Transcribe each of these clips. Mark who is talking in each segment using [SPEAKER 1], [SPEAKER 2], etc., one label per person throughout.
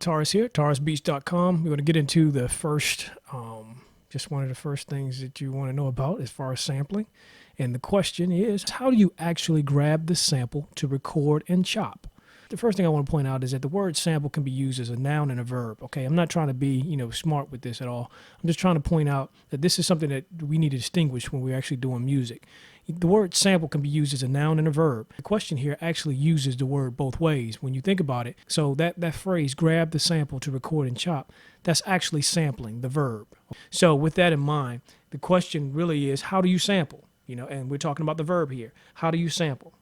[SPEAKER 1] Taurus here, TaurusBeats.com. We're going to get into the first, just one of the first things that you want to know about as far as sampling. And the question is, how do you actually grab the sample to record and chop? The first thing I want to point out is that the word sample can be used as a noun and a verb. Okay, I'm not trying to be, smart with this at all. I'm just trying to point out that this is something that we need to distinguish when we're actually doing music. The word sample can be used as a noun and a verb. The question here actually uses the word both ways when you think about it. So that phrase, grab the sample to record and chop, that's actually sampling, the verb. So with that in mind, the question really is, how do you sample? And we're talking about the verb here. How do you sample?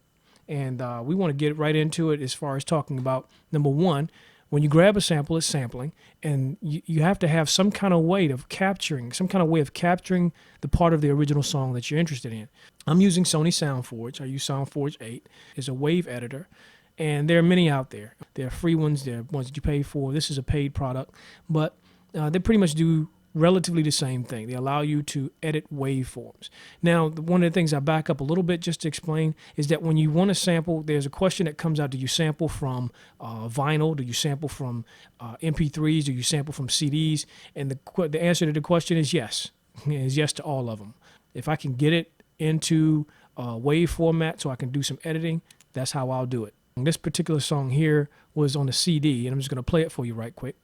[SPEAKER 1] And we want to get right into it as far as talking about, number one, when you grab a sample, it's sampling, and you have to have some kind of way of capturing the part of the original song that you're interested in. I'm using Sony SoundForge. I use SoundForge 8. It's a wave editor, and there are many out there. There are free ones. There are ones that you pay for. This is a paid product, but they pretty much do relatively the same thing. They allow you to edit waveforms. Now, one of the things I back up a little bit just to explain is that when you want to sample, there's a question that comes out. Do you sample from vinyl? Do you sample from MP3s? Do you sample from CDs? And the answer to the question is yes. Is yes to all of them. If I can get it into wave format so I can do some editing, that's how I'll do it. And this particular song here was on the CD, and I'm just going to play it for you right quick.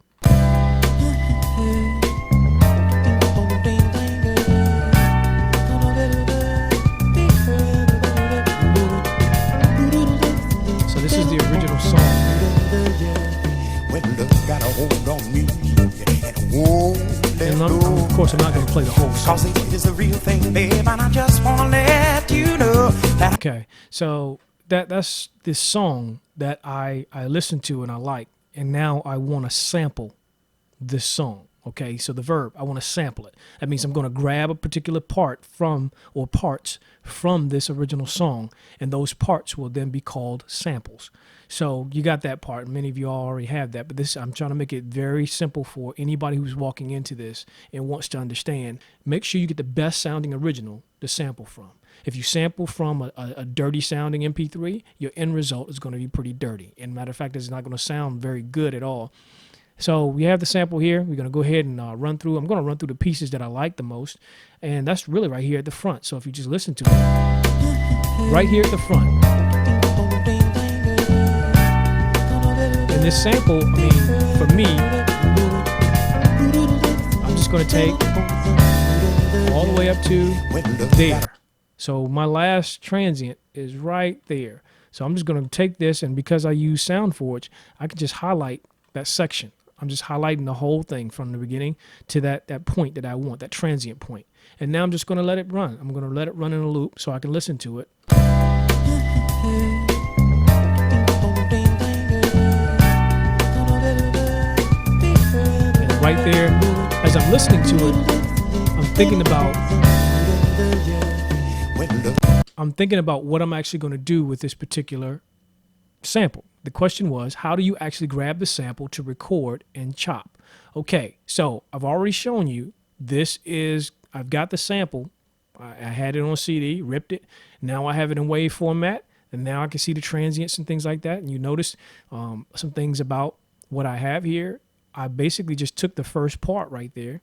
[SPEAKER 1] This is the original song. And of course, I'm not going to play the whole song. Okay, so that's this song that I listened to and I like, and now I want to sample this song. Okay, so the verb, I want to sample it. That means I'm going to grab a particular part or parts from this original song, and those parts will then be called samples. So you got that part. Many of you already have that, but I'm trying to make it very simple for anybody who's walking into this and wants to understand. Make sure you get the best sounding original to sample from. If you sample from a dirty sounding MP3, your end result is going to be pretty dirty. And matter of fact, it's not going to sound very good at all. So we have the sample here. We're going to go ahead and run through. I'm going to run through the pieces that I like the most. And that's really right here at the front. So if you just listen to it, right here at the front. And this sample, for me, I'm just going to take all the way up to there. So my last transient is right there. So I'm just going to take this, and because I use SoundForge, I can just highlight that section. I'm just highlighting the whole thing from the beginning to that point that I want, that transient point. And now I'm just going to let it run. I'm going to let it run in a loop so I can listen to it. And right there, as I'm listening to it, I'm thinking about what I'm actually going to do with this particular sample. The question was, how do you actually grab the sample to record and chop? Okay, so I've already shown you I've got the sample. I had it on CD, ripped it. Now I have it in wave format, and now I can see the transients and things like that. And you notice some things about what I have here. I basically just took the first part right there.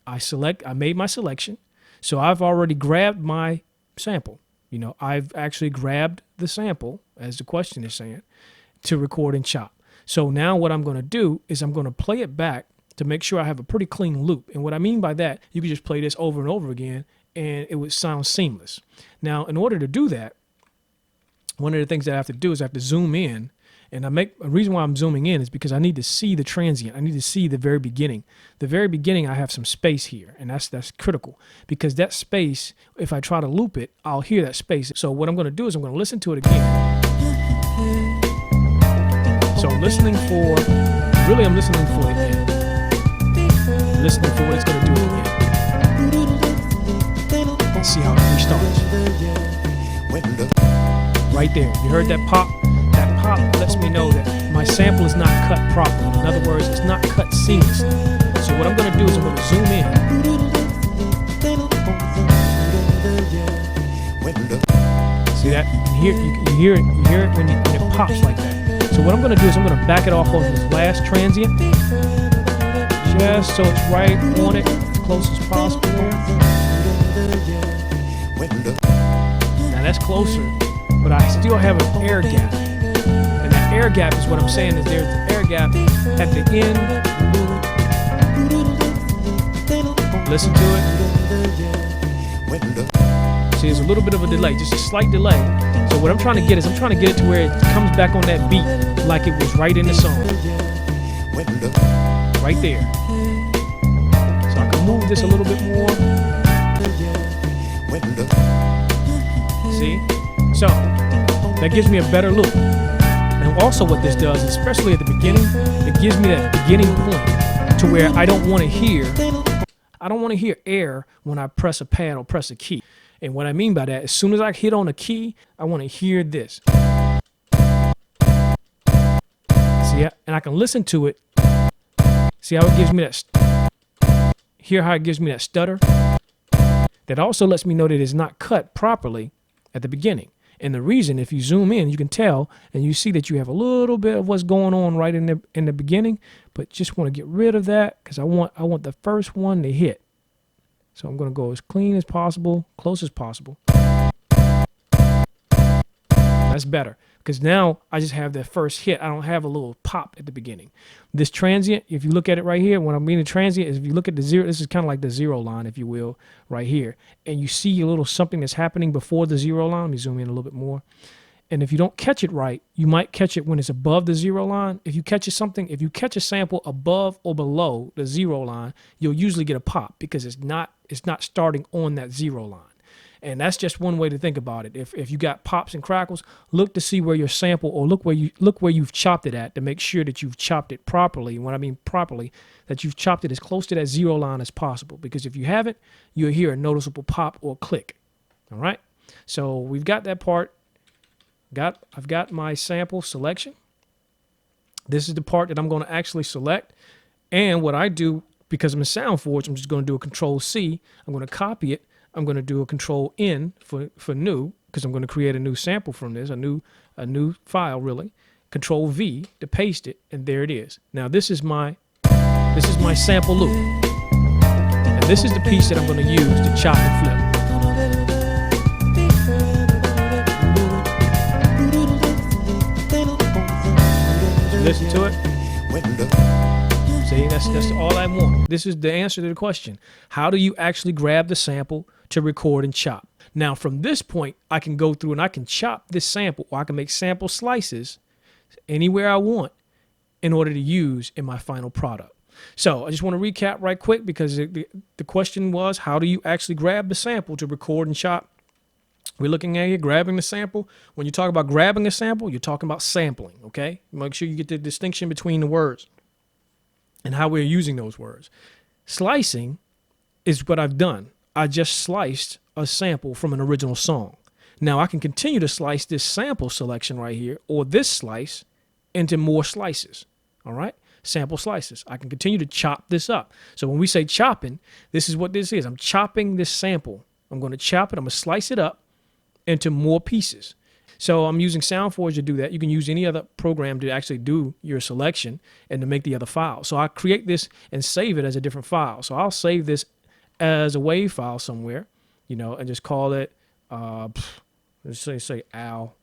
[SPEAKER 1] I made my selection. So I've already grabbed my sample. I've actually grabbed the sample, as the question is saying, to record and chop. So now what I'm going to do is I'm going to play it back to make sure I have a pretty clean loop. And what I mean by that, you can just play this over and over again and it would sound seamless. Now, in order to do that, one of the things that I have to do is I have to zoom in. And a reason why I'm zooming in is because I need to see the transient. I need to see the very beginning. The very beginning, I have some space here, and that's critical because that space, if I try to loop it, I'll hear that space. So what I'm going to do is I'm going to listen to it again. So I'm listening for it again. Listening for what it's going to do again. Let's see how it restarts. Right there. You heard that pop? That pop lets me know that my sample is not cut properly. In other words, it's not cut seamlessly. So what I'm going to do is I'm going to zoom in. See that? You hear it when it pops like that. So So what I'm going to do is I'm going to back it off on this last transient, just so it's right on it, as close as possible. Now that's closer, but I still have an air gap. And that air gap is what I'm saying is there's an air gap at the end. Listen to it. See, there's a little bit of a delay, just a slight delay. So what I'm trying to get is I'm trying to get it to where it comes back on that beat like it was right in the song. Right there. So I can move this a little bit more. See? So that gives me a better loop. And also what this does, especially at the beginning, it gives me that beginning point to where I don't want to hear air when I press a pad or press a key. And what I mean by that, as soon as I hit on a key, I want to hear this. See, and I can listen to it. See how it gives me that, hear how it gives me that stutter? That also lets me know that it's not cut properly at the beginning. And the reason, if you zoom in, you can tell, and you see that you have a little bit of what's going on right in the beginning, but just want to get rid of that because I want the first one to hit. So I'm going to go as clean as possible, close as possible. That's better because now I just have that first hit. I don't have a little pop at the beginning. This transient, if you look at it right here, when I mean the transient is if you look at the zero, this is kind of like the zero line, if you will, right here. And you see a little something that's happening before the zero line. Let me zoom in a little bit more. And if you don't catch it right, you might catch it when it's above the zero line. If you catch a sample above or below the zero line, you'll usually get a pop because it's not starting on that zero line. And that's just one way to think about it. If you got pops and crackles, look to see where your sample, or look where you've chopped it at to make sure that you've chopped it properly. And when I mean properly, that you've chopped it as close to that zero line as possible. Because if you haven't, you'll hear a noticeable pop or click. All right. So we've got that part. I've got my sample selection. This is the part that I'm going to actually select. And what I do, because I'm in SoundForge, I'm just going to do a Control C. I'm going to copy it. I'm going to do a Control N for new, because I'm going to create a new sample from this, a new file really. Control V to paste it, and there it is. Now this is my sample loop, and this is the piece that I'm going to use to chop and flip. Listen to it. See, that's all I want. This is the answer to the question. How do you actually grab the sample to record and chop? Now, from this point, I can go through and I can chop this sample, or I can make sample slices anywhere I want in order to use in my final product. So I just want to recap right quick, because the question was, how do you actually grab the sample to record and chop? We're looking at here, grabbing the sample. When you talk about grabbing a sample, you're talking about sampling, okay? Make sure you get the distinction between the words and how we're using those words. Slicing is what I've done. I just sliced a sample from an original song. Now I can continue to slice this sample selection right here, or this slice, into more slices, all right? Sample slices. I can continue to chop this up. So when we say chopping, this is what this is. I'm chopping this sample. I'm going to chop it. I'm going to slice it up into more pieces. So I'm using SoundForge to do that. You can use any other program to actually do your selection and to make the other file. So I create this and save it as a different file. So I'll save this as a WAV file somewhere, and just call it, let's say Al,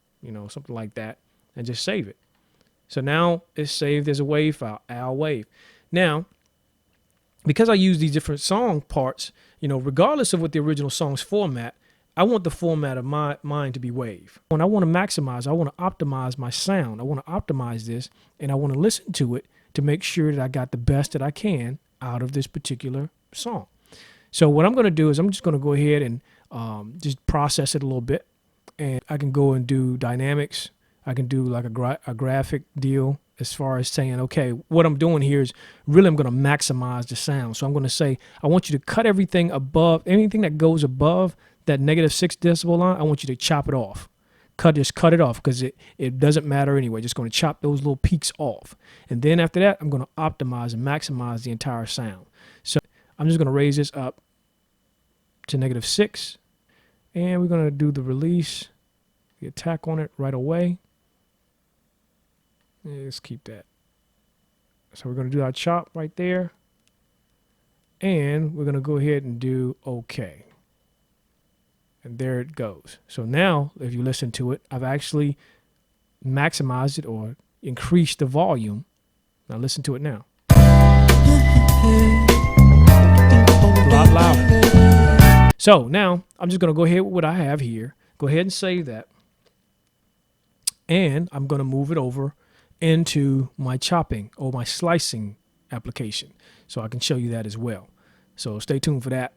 [SPEAKER 1] something like that, and just save it. So now it's saved as a WAV file, Al WAV. Now, because I use these different song parts, regardless of what the original song's format, I want the format of mine to be WAV. When I want to maximize, I want to optimize my sound. I want to optimize this, and I want to listen to it to make sure that I got the best that I can out of this particular song. So what I'm going to do is I'm just going to go ahead and just process it a little bit. And I can go and do dynamics. I can do like a graphic deal as far as saying, okay, what I'm doing here is really I'm going to maximize the sound. So I'm going to say, I want you to cut everything above, anything that goes above that -6 decibel line, I want you to chop it off. Just cut it off, because it doesn't matter anyway. Just going to chop those little peaks off. And then after that, I'm going to optimize and maximize the entire sound. So I'm just going to raise this up to -6. And we're going to do the release, the attack on it right away. Let's keep that. So we're going to do our chop right there. And we're going to go ahead and do OK. And there it goes. So now, if you listen to it, I've actually maximized it or increased the volume. Now listen to it now. A lot louder. So now I'm just going to go ahead with what I have here. Go ahead and save that. And I'm going to move it over into my chopping or my slicing application. So I can show you that as well. So stay tuned for that.